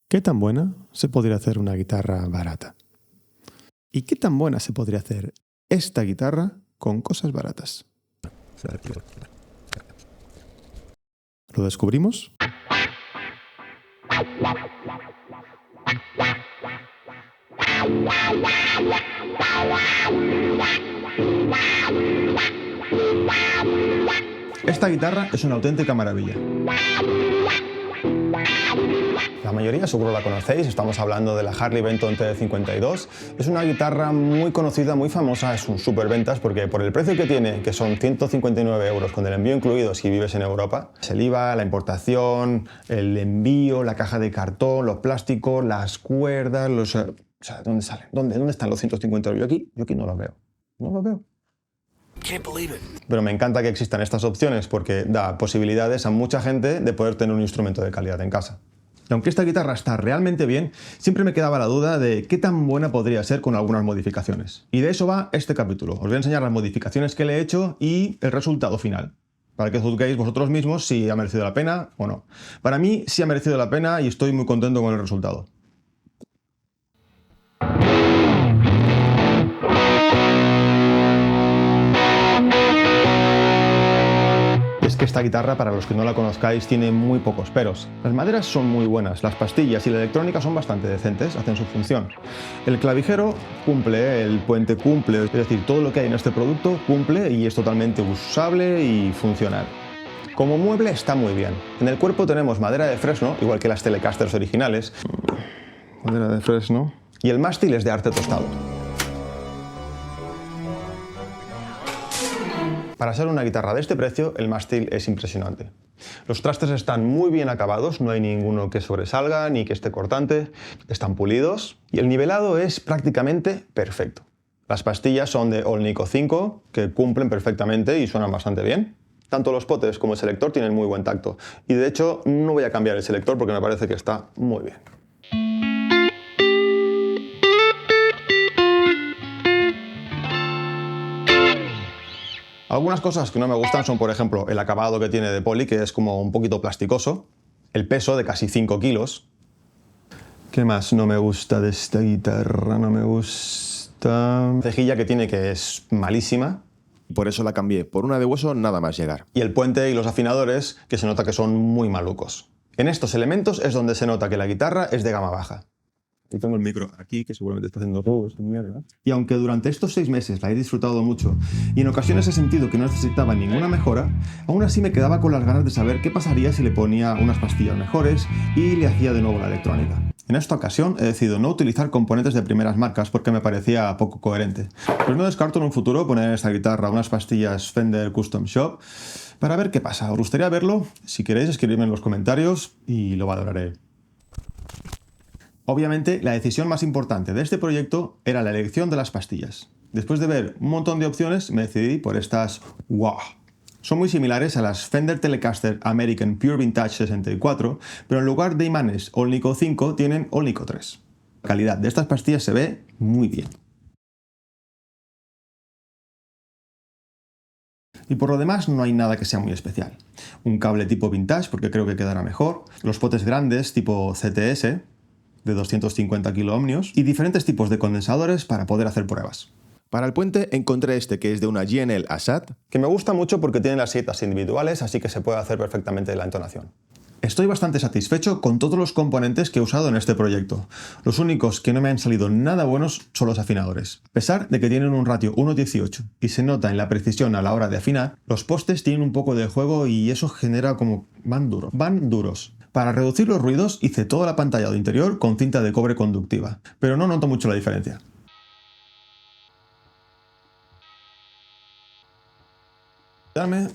¿Qué tan buena se podría hacer una guitarra barata? ¿Y qué tan buena se podría hacer esta guitarra con cosas baratas? ¿Lo descubrimos? Esta guitarra es una auténtica maravilla. La mayoría seguro la conocéis, estamos hablando de la Harley Benton TD52. Es una guitarra muy conocida, muy famosa, es un superventas porque por el precio que tiene, que son 159 euros con el envío incluido si vives en Europa, el IVA, la importación, el envío, la caja de cartón, los plásticos, las cuerdas, o sea, ¿dónde salen? ¿Dónde están los 150 euros? Yo aquí no los veo. No los veo. Pero me encanta que existan estas opciones porque da posibilidades a mucha gente de poder tener un instrumento de calidad en casa. Y aunque esta guitarra está realmente bien, siempre me quedaba la duda de qué tan buena podría ser con algunas modificaciones. Y de eso va este capítulo. Os voy a enseñar las modificaciones que le he hecho y el resultado final, para que juzguéis vosotros mismos si ha merecido la pena o no. Para mí sí ha merecido la pena y estoy muy contento con el resultado. Es que esta guitarra, para los que no la conozcáis, tiene muy pocos peros. Las maderas son muy buenas, las pastillas y la electrónica son bastante decentes, hacen su función. El clavijero cumple, el puente cumple, es decir, todo lo que hay en este producto cumple y es totalmente usable y funcional. Como mueble está muy bien. En el cuerpo tenemos madera de fresno, igual que las Telecasters originales. Madera de fresno. Y el mástil es de arte tostado. Para ser una guitarra de este precio, el mástil es impresionante. Los trastes están muy bien acabados, no hay ninguno que sobresalga ni que esté cortante, están pulidos y el nivelado es prácticamente perfecto. Las pastillas son de Olnico 5, que cumplen perfectamente y suenan bastante bien. Tanto los potes como el selector tienen muy buen tacto y de hecho no voy a cambiar el selector porque me parece que está muy bien. Algunas cosas que no me gustan son, por ejemplo, el acabado que tiene de poli, que es como un poquito plasticoso, el peso de casi 5 kilos. ¿Qué más no me gusta de esta guitarra? No me gusta... La cejilla que tiene, que es malísima. Por eso la cambié por una de hueso nada más llegar. Y el puente y los afinadores, que se nota que son muy malucos. En estos elementos es donde se nota que la guitarra es de gama baja. Y tengo el micro aquí, que seguramente está haciendo mierda. Y aunque durante estos 6 meses la he disfrutado mucho y en ocasiones he sentido que no necesitaba ninguna mejora, aún así me quedaba con las ganas de saber qué pasaría si le ponía unas pastillas mejores y le hacía de nuevo la electrónica. En esta ocasión he decidido no utilizar componentes de primeras marcas porque me parecía poco coherente. Pero no descarto en un futuro poner en esta guitarra unas pastillas Fender Custom Shop para ver qué pasa. ¿Os gustaría verlo? Si queréis, escribidme en los comentarios y lo valoraré. Obviamente, la decisión más importante de este proyecto era la elección de las pastillas. Después de ver un montón de opciones, me decidí por estas WAH. Son muy similares a las Fender Telecaster American Pure Vintage 64, pero en lugar de imanes Olnico 5 tienen Olnico 3. La calidad de estas pastillas se ve muy bien. Y por lo demás no hay nada que sea muy especial. Un cable tipo vintage porque creo que quedará mejor, los potes grandes tipo CTS, de 250 kiloohmios y diferentes tipos de condensadores para poder hacer pruebas. Para el puente encontré este que es de una GNL Asat, que me gusta mucho porque tiene las sietas individuales, así que se puede hacer perfectamente la entonación. Estoy bastante satisfecho con todos los componentes que he usado en este proyecto. Los únicos que no me han salido nada buenos son los afinadores. A pesar de que tienen un ratio 1:18 y se nota en la precisión a la hora de afinar, los postes tienen un poco de juego y eso genera como... van duros. Para reducir los ruidos hice toda la pantalla de interior con cinta de cobre conductiva, pero no noto mucho la diferencia.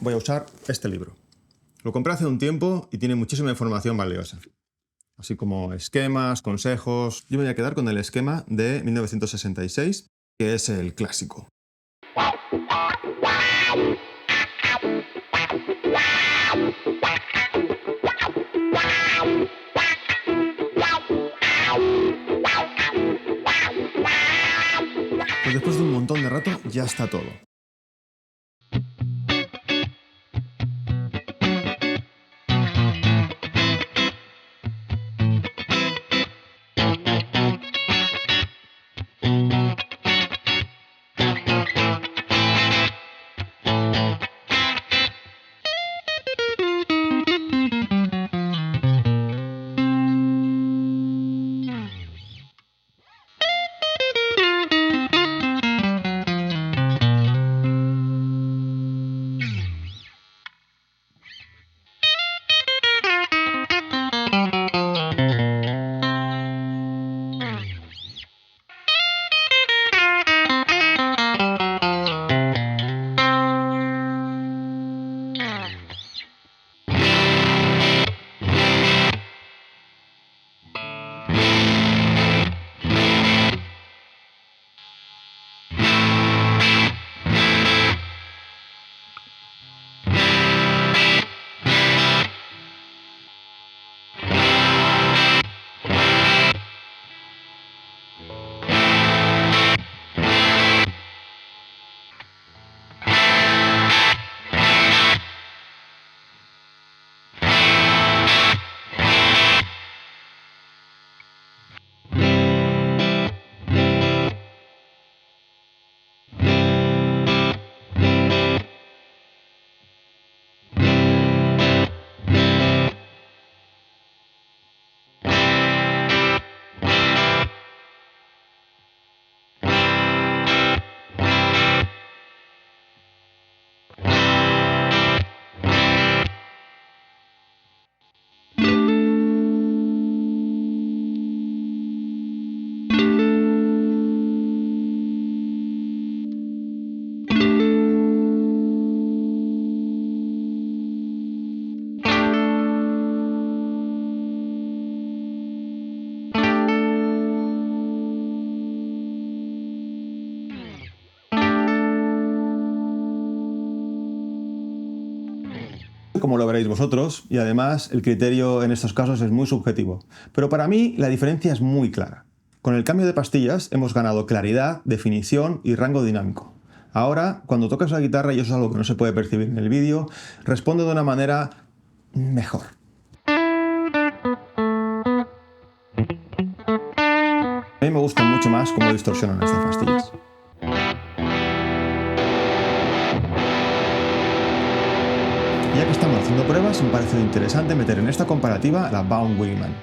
Voy a usar este libro. Lo compré hace un tiempo y tiene muchísima información valiosa. Así como esquemas, consejos... Yo me voy a quedar con el esquema de 1966, que es el clásico. Pues después de un montón de rato ya está todo. cómo lo veréis vosotros y además el criterio en estos casos es muy subjetivo. Pero para mí la diferencia es muy clara. Con el cambio de pastillas hemos ganado claridad, definición y rango dinámico. Ahora, cuando tocas la guitarra, y eso es algo que no se puede percibir en el vídeo, responde de una manera mejor. A mí me gusta mucho más cómo distorsionan estas pastillas. Ya que estamos haciendo pruebas, me ha parecido interesante meter en esta comparativa la Baum Wingman.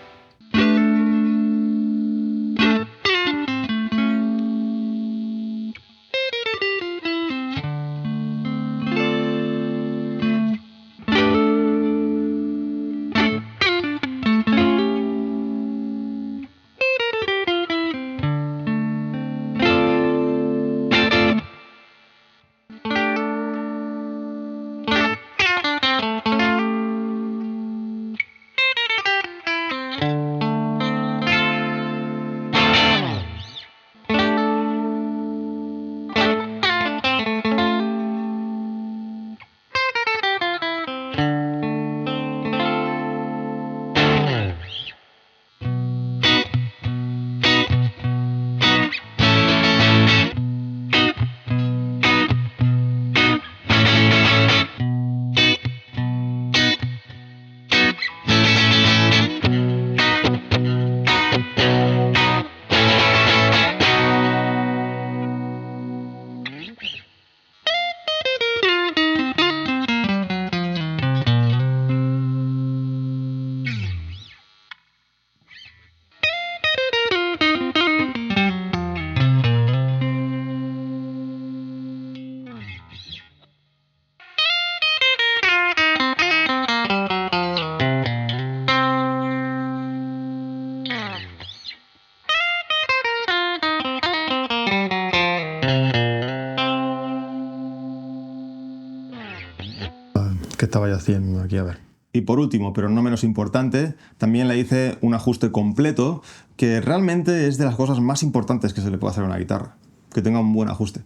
¿Qué estaba yo haciendo aquí? A ver. Y por último, pero no menos importante, también le hice un ajuste completo, que realmente es de las cosas más importantes que se le puede hacer a una guitarra, que tenga un buen ajuste.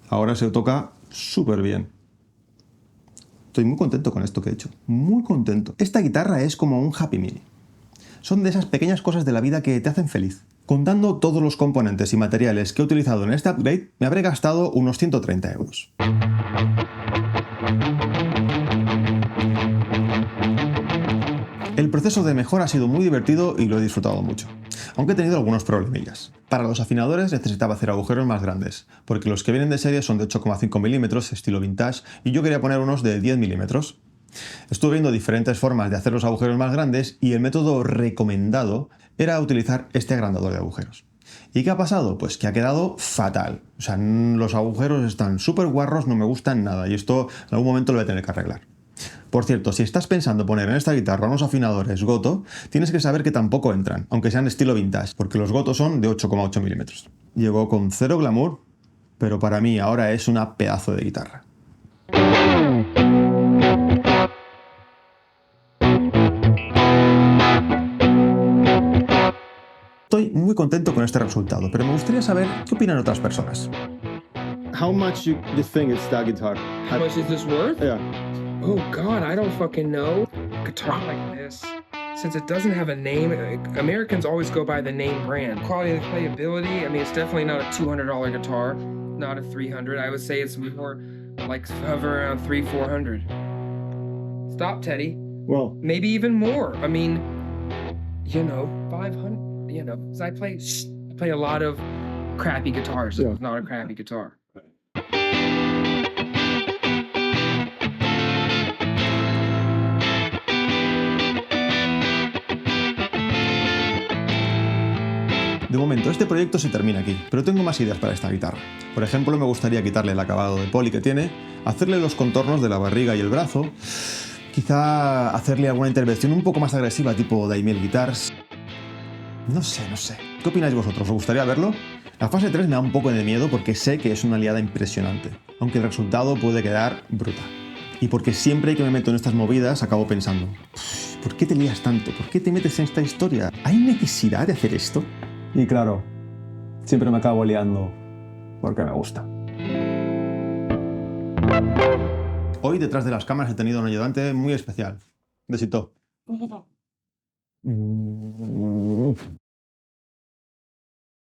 Ahora se toca súper bien. Estoy muy contento con esto que he hecho, muy contento. Esta guitarra es como un Happy Meal. Son de esas pequeñas cosas de la vida que te hacen feliz. Contando todos los componentes y materiales que he utilizado en este upgrade, me habré gastado unos 130 euros. El proceso de mejora ha sido muy divertido y lo he disfrutado mucho, aunque he tenido algunos problemillas. Para los afinadores necesitaba hacer agujeros más grandes, porque los que vienen de serie son de 8,5 milímetros, estilo vintage, y yo quería poner unos de 10 milímetros. Estuve viendo diferentes formas de hacer los agujeros más grandes y el método recomendado era utilizar este agrandador de agujeros. ¿Y qué ha pasado? Pues que ha quedado fatal. O sea, los agujeros están súper guarros, no me gustan nada, y esto en algún momento lo voy a tener que arreglar. Por cierto, si estás pensando poner en esta guitarra unos afinadores Goto, tienes que saber que tampoco entran, aunque sean estilo vintage, porque los Goto son de 8,8 milímetros. Llegó con cero glamour, pero para mí ahora es una pedazo de guitarra. Estoy muy contento con este resultado, pero me gustaría saber qué opinan otras personas. How much you think it's that guitar? How much is this worth? Yeah. Oh God, I don't fucking know. Guitar like this, since it doesn't have a name, Americans always go by the name brand. Quality of playability, I mean, it's definitely not a $200 guitar, not a $300. I would say it's more like hover around $300-400. Stop, Teddy. Well, Maybe even more. I mean, you know, 500. You know, 'cause I play a lot of crappy guitars. So Yeah. it's not a crappy guitar. De momento, este proyecto se termina aquí, pero tengo más ideas para esta guitarra. Por ejemplo, me gustaría quitarle el acabado de poli que tiene, hacerle los contornos de la barriga y el brazo, quizá hacerle alguna intervención un poco más agresiva tipo Daimiel Guitars. No sé. ¿Qué opináis vosotros? ¿Os gustaría verlo? La fase 3 me da un poco de miedo porque sé que es una liada impresionante, aunque el resultado puede quedar brutal. Y porque siempre que me meto en estas movidas acabo pensando, ¿por qué te lías tanto? ¿Por qué te metes en esta historia? ¿Hay necesidad de hacer esto? Y claro, siempre me acabo liando porque me gusta. Hoy detrás de las cámaras he tenido un ayudante muy especial. Besito.